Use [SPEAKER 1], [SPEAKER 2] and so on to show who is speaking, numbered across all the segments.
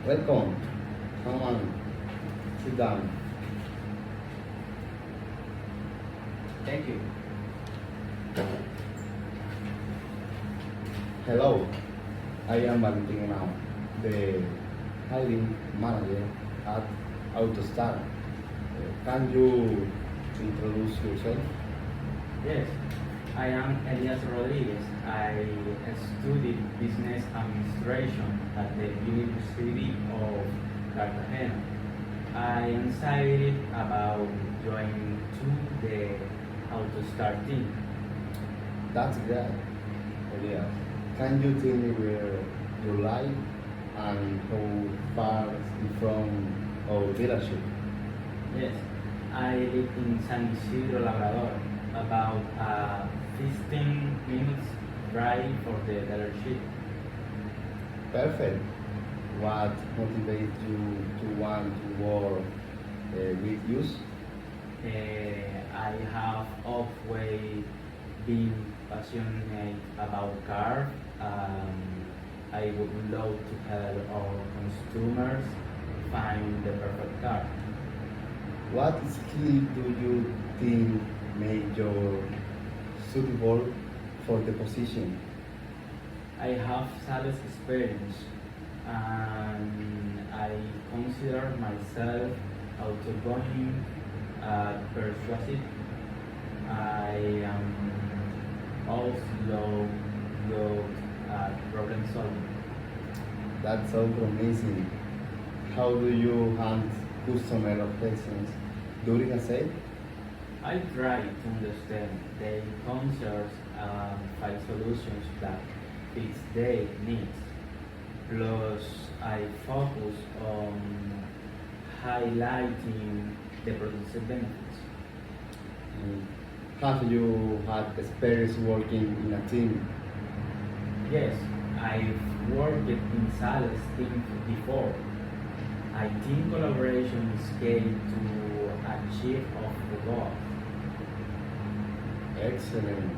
[SPEAKER 1] Welcome. Come on. Sit down.
[SPEAKER 2] Thank you.
[SPEAKER 1] Hello. I am Valentin Henao, the hiring manager at AutoStar. Can you introduce yourself?
[SPEAKER 2] Yes, I am Elias Rodriguez. I studied business administration at the University of Cartagena. I am excited about joining to the AutoStar team.
[SPEAKER 1] That's great. Elias. Can you tell me where you live and how far is from our dealership?
[SPEAKER 2] Yes, I live in San Isidro Labrador, about 15 minutes drive for the dealership.
[SPEAKER 1] Perfect. What motivates you to want to work with us?
[SPEAKER 2] I have always been passionate about cars. I would love to help our consumers find the perfect car.
[SPEAKER 1] What skill do you think make you suitable for the position?
[SPEAKER 2] I have sales experience and I consider myself outgoing, persuasive. I am also good at problem solving.
[SPEAKER 1] That sounds amazing. How do you handle customer objections during a sale?
[SPEAKER 2] I try to understand their concerns and find solutions that fit their needs. Plus, I focus on highlighting the product's benefits.
[SPEAKER 1] Mm. Have you had experience working in a team?
[SPEAKER 2] Yes, I've worked in sales team before. I think collaboration is key to achieve of the goal.
[SPEAKER 1] Excellent.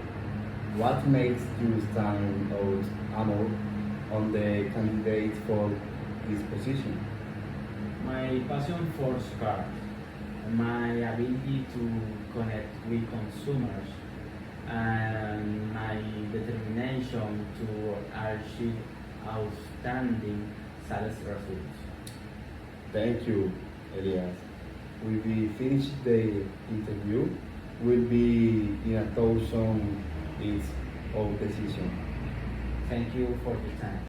[SPEAKER 1] What makes you stand out among on the candidate for this position?
[SPEAKER 2] My passion for cars, my ability to connect with consumers, and my determination to achieve outstanding sales results.
[SPEAKER 1] Thank you, Elias. We will finish the interview. Will be in a thousand is our decision.
[SPEAKER 2] Thank you for your time.